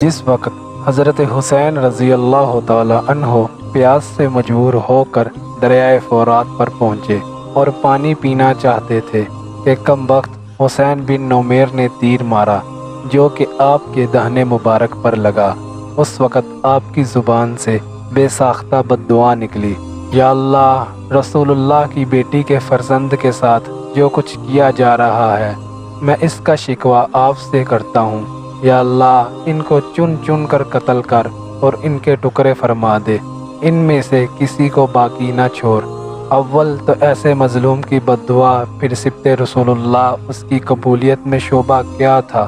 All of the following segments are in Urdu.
جس وقت حضرت حسین رضی اللہ تعالی عنہ پیاس سے مجبور ہو کر دریائے فرات پر پہنچے اور پانی پینا چاہتے تھے کہ کم وقت حسین بن نمیر نے تیر مارا جو کہ آپ کے دہنے مبارک پر لگا۔ اس وقت آپ کی زبان سے بے ساختہ بد دعا نکلی، یا اللہ، رسول اللہ کی بیٹی کے فرزند کے ساتھ جو کچھ کیا جا رہا ہے میں اس کا شکوہ آپ سے کرتا ہوں۔ یا اللہ، ان کو چن چن کر قتل کر اور ان کے ٹکڑے فرما دے، ان میں سے کسی کو باقی نہ چھوڑ۔ اول تو ایسے مظلوم کی بد دعا، پھر سبط رسول اللہ، اس کی قبولیت میں شعبہ کیا تھا؟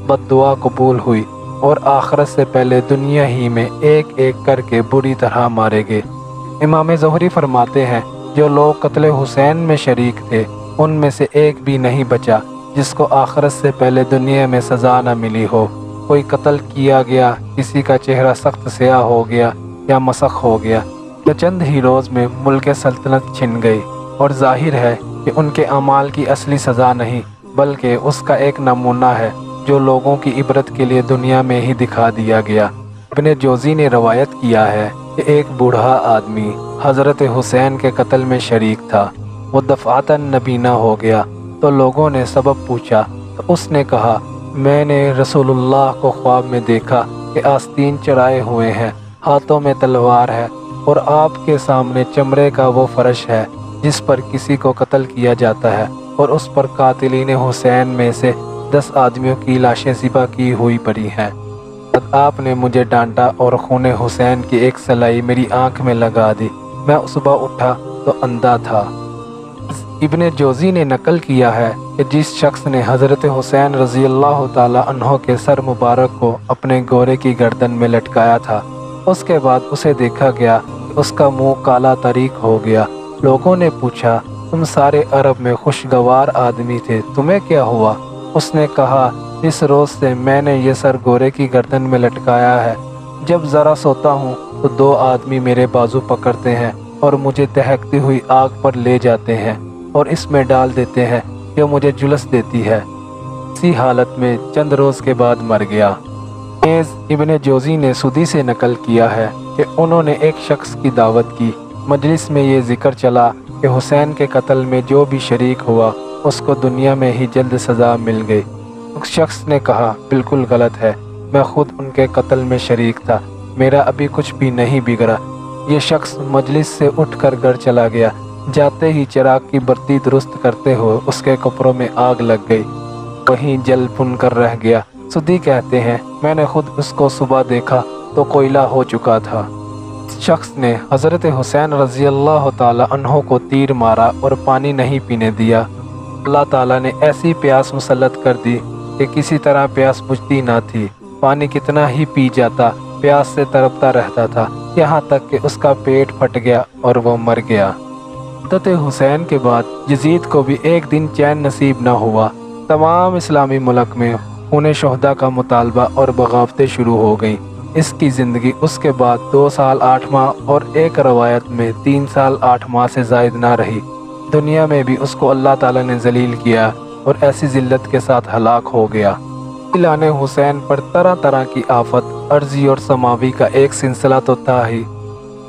بد دعا قبول ہوئی اور آخرت سے پہلے دنیا ہی میں ایک ایک کر کے بری طرح مارے گئے۔ امام زہری فرماتے ہیں جو لوگ قتل حسین میں شریک تھے ان میں سے ایک بھی نہیں بچا جس کو آخرت سے پہلے دنیا میں سزا نہ ملی ہو۔ کوئی قتل کیا گیا، کسی کا چہرہ سخت سیاہ ہو گیا یا مسخ ہو گیا، تو چند ہی روز میں ملک سلطنت چھن گئی، اور ظاہر ہے کہ ان کے اعمال کی اصلی سزا نہیں بلکہ اس کا ایک نمونہ ہے جو لوگوں کی عبرت کے لیے دنیا میں ہی دکھا دیا گیا۔ ابن جوزی نے روایت کیا ہے کہ ایک بوڑھا آدمی حضرت حسین کے قتل میں شریک تھا، وہ دفعتاً نبینا ہو گیا تو لوگوں نے سبب پوچھا تو اس نے کہا، میں نے رسول اللہ کو خواب میں دیکھا کہ آستین چڑھائے ہوئے ہیں، ہاتھوں میں تلوار ہے، اور آپ کے سامنے چمڑے کا وہ فرش ہے جس پر کسی کو قتل کیا جاتا ہے، اور اس پر قاتلین حسین میں سے 10 آدمیوں کی لاشیں ذبح کی ہوئی پڑی ہیں۔ آپ نے مجھے ڈانٹا اور خون حسین کی ایک سلائی میری آنکھ میں لگا دی، میں صبح اٹھا تو اندھا تھا۔ ابن جوزی نے نقل کیا ہے کہ جس شخص نے حضرت حسین رضی اللہ تعالی عنہ کے سر مبارک کو اپنے گھوڑے کی گردن میں لٹکایا تھا، اس کے بعد اسے دیکھا گیا کہ اس کا منہ کالا تاریک ہو گیا۔ لوگوں نے پوچھا، تم سارے عرب میں خوشگوار آدمی تھے، تمہیں کیا ہوا؟ اس نے کہا، اس روز سے میں نے یہ سر گھوڑے کی گردن میں لٹکایا ہے، جب ذرا سوتا ہوں تو 2 آدمی میرے بازو پکڑتے ہیں اور مجھے دہکتی ہوئی آگ پر لے جاتے ہیں اور اس میں ڈال دیتے ہیں جو مجھے جلس دیتی ہے۔ اسی حالت میں چند روز کے بعد مر گیا۔ نیز ابن جوزی نے سدی سے نقل کیا ہے کہ انہوں نے ایک شخص کی دعوت کی، مجلس میں یہ ذکر چلا کہ حسین کے قتل میں جو بھی شریک ہوا اس کو دنیا میں ہی جلد سزا مل گئی۔ اس شخص نے کہا، بالکل غلط ہے، میں خود ان کے قتل میں شریک تھا، میرا ابھی کچھ بھی نہیں بگڑا۔ یہ شخص مجلس سے اٹھ کر گھر چلا گیا، جاتے ہی چراغ کی برتی درست کرتے ہوئے اس کے کپڑوں میں آگ لگ گئی، وہیں جل بھن کر رہ گیا۔ سدی کہتے ہیں، میں نے خود اس کو صبح دیکھا تو کوئلہ ہو چکا تھا۔ اس شخص نے حضرت حسین رضی اللہ تعالی عنہ کو تیر مارا اور پانی نہیں پینے دیا۔ اللہ تعالیٰ نے ایسی پیاس مسلط کر دی کہ کسی طرح پیاس بجھتی نہ تھی، پانی کتنا ہی پی جاتا پیاس سے تڑپتا رہتا تھا، یہاں تک کہ اس کا پیٹ پھٹ گیا اور وہ مر گیا۔ حضرت حسین کے بعد یزید کو بھی ایک دن چین نصیب نہ ہوا۔ تمام اسلامی ملک میں خون شہداء کا مطالبہ اور بغاوتیں شروع ہو گئیں۔ اس کی زندگی اس کے بعد 2 سال 8 ماہ اور ایک روایت میں 3 سال 8 ماہ سے زائد نہ رہی۔ دنیا میں بھی اس کو اللہ تعالیٰ نے ذلیل کیا اور ایسی ذلت کے ساتھ ہلاک ہو گیا۔ قاتلان حسین پر طرح طرح کی آفت، ارضی اور سماوی کا ایک سلسلہ تو تھا ہی۔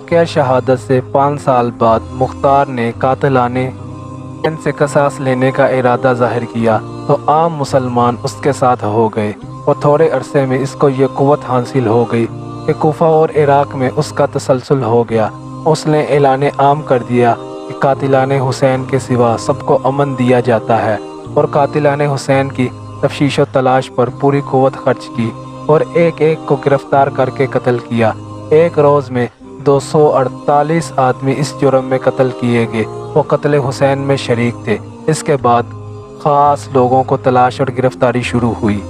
کہ شہادت سے 5 سال بعد مختار نے قاتلان حسین سے قصاص لینے کا ارادہ ظاہر کیا تو عام مسلمان اس کے ساتھ ہو گئے، اور تھوڑے عرصے میں اس کو یہ قوت حاصل ہو گئی کہ کوفہ اور عراق میں اس کا تسلسل ہو گیا۔ اس نے اعلان عام کر دیا کہ قاتلان حسین کے سوا سب کو امن دیا جاتا ہے، اور قاتلان حسین کی تفتیش و تلاش پر پوری قوت خرچ کی اور ایک ایک کو گرفتار کر کے قتل کیا۔ ایک روز میں 248 آدمی اس جرم میں قتل کیے گئے، وہ قتل حسین میں شریک تھے۔ اس کے بعد خاص لوگوں کو تلاش اور گرفتاری شروع ہوئی۔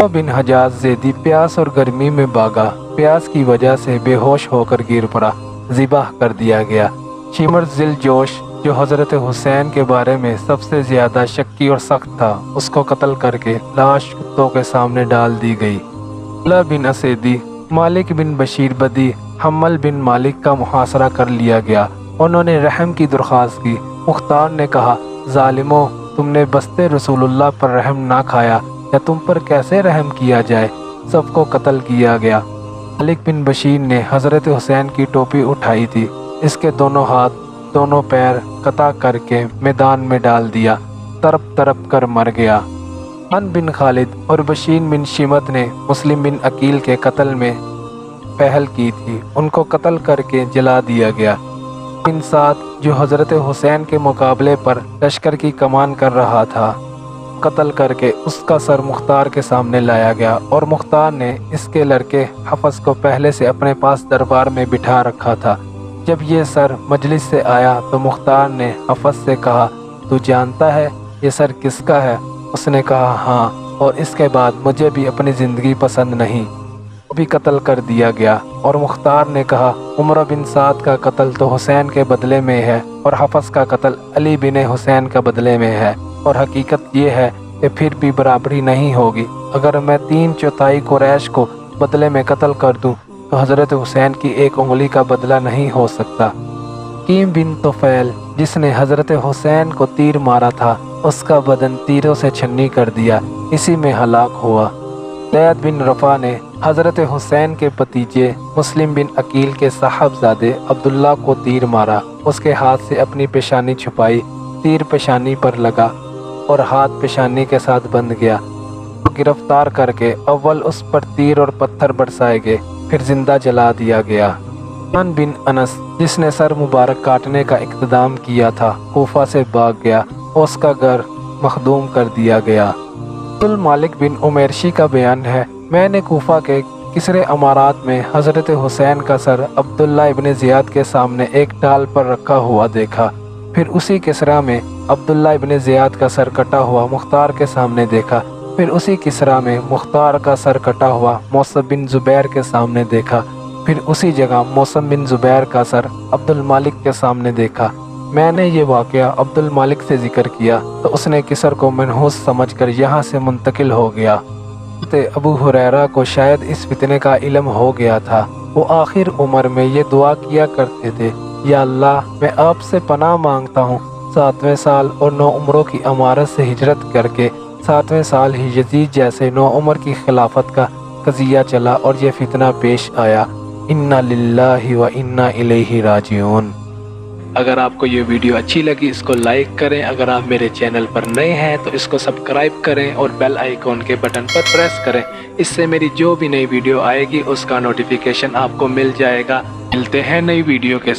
بن حجاز زیدی پیاس اور گرمی میں بھاگا، پیاس کی وجہ سے بے ہوش ہو کر گر پڑا، ذبح کر دیا گیا۔ شمر ذل جوش جو حضرت حسین کے بارے میں سب سے زیادہ شکی اور سخت تھا، اس کو قتل کر کے لاش کتوں کے سامنے ڈال دی گئی۔ عبداللہ بن اسیدی، مالک بن بشیر بدی، حمل بن مالک کا محاصرہ کر لیا گیا۔ انہوں نے رحم کی درخواست کی۔ مختار نے کہا، ظالموں، تم نے بستے رسول اللہ پر رحم نہ کھایا، یا تم پر کیسے رحم کیا جائے؟ سب کو قتل کیا گیا۔ مالک بن بشیر نے حضرت حسین کی ٹوپی اٹھائی تھی، اس کے دونوں ہاتھ دونوں پیر قطع کر کے میدان میں ڈال دیا، تڑپ تڑپ کر مر گیا۔ عثمان بن خالد اور بشیر بن شیمت نے مسلم بن عقیل کے قتل میں پہل کی تھی، ان کو قتل کر کے جلا دیا گیا۔ بن سعد جو حضرت حسین کے مقابلے پر لشکر کی کمان کر رہا تھا، قتل کر کے اس کا سر مختار کے سامنے لایا گیا، اور مختار نے اس کے لڑکے حفص کو پہلے سے اپنے پاس دربار میں بٹھا رکھا تھا۔ جب یہ سر مجلس سے آیا تو مختار نے حفص سے کہا، تو جانتا ہے یہ سر کس کا ہے؟ اس نے کہا ہاں، اور اس کے بعد مجھے بھی اپنی زندگی پسند نہیں، وہ بھی قتل کر دیا گیا۔ اور مختار نے کہا، عمر بن سعد کا قتل تو حسین کے بدلے میں ہے، اور حفص کا قتل علی بن حسین کا بدلے میں ہے، اور حقیقت یہ ہے کہ پھر بھی برابری نہیں ہوگی۔ اگر میں 3/4 قریش کو بدلے میں قتل کر دوں تو حضرت حسین کی ایک انگلی کا بدلہ نہیں ہو سکتا۔ حکیم بن طفیل جس نے حضرت حسین کو تیر مارا تھا، اس کا بدن تیروں سے چھنی کر دیا، اسی میں ہلاک ہوا۔ زید بن رفع نے حضرت حسین کے بھتیجے مسلم بن عقیل کے صاحبزادے عبداللہ کو تیر مارا، اس کے ہاتھ سے اپنی پیشانی چھپائی، تیر پیشانی پر لگا اور ہاتھ پیشانی کے ساتھ بندھ گیا۔ گرفتار کر کے اول اس پر تیر اور پتھر برسائے گئے، پھر زندہ جلا دیا گیا۔ عثمان بن انس جس نے سر مبارک کاٹنے کا اقتدام کیا تھا، کوفہ سے بھاگ گیا، اس کا گھر مخدوم کر دیا گیا۔ مالک بن عمیرشی کا بیان ہے، میں نے کوفہ کے کسرے امارات میں حضرت حسین کا سر عبداللہ ابن زیاد کے سامنے ایک ڈال پر رکھا ہوا دیکھا، پھر اسی کسرا میں عبداللہ ابن زیاد کا سر کٹا ہوا مختار کے سامنے دیکھا، پھر اسی کسرا میں مختار کا سر کٹا ہوا موصب بن زبیر کے سامنے دیکھا، پھر اسی جگہ موصب بن زبیر کا سر عبد المالک کے سامنے دیکھا۔ میں نے یہ واقعہ عبد المالک سے ذکر کیا تو اس نے کسر کو منحوس سمجھ کر یہاں سے منتقل ہو گیا۔ ابو ہریرہ کو شاید اس فتنے کا علم ہو گیا تھا، وہ آخر عمر میں یہ دعا کیا کرتے تھے، یا اللہ میں آپ سے پناہ مانگتا ہوں 7ویں سال اور 9 عمروں کی امارت سے ہجرت کر کے 7ویں سال ہی یزید جیسے 9 عمر کی خلافت کا قضیہ چلا اور یہ فتنہ پیش آیا۔ انا للہ و انا الیہ راجعون۔ اگر آپ کو یہ ویڈیو اچھی لگی اس کو لائک کریں، اگر آپ میرے چینل پر نئے ہیں تو اس کو سبسکرائب کریں اور بیل آئیکن کے بٹن پر پریس کریں، اس سے میری جو بھی نئی ویڈیو آئے گی اس کا نوٹیفیکیشن آپ کو مل جائے گا۔ ملتے ہیں نئی ویڈیو کے ساتھ۔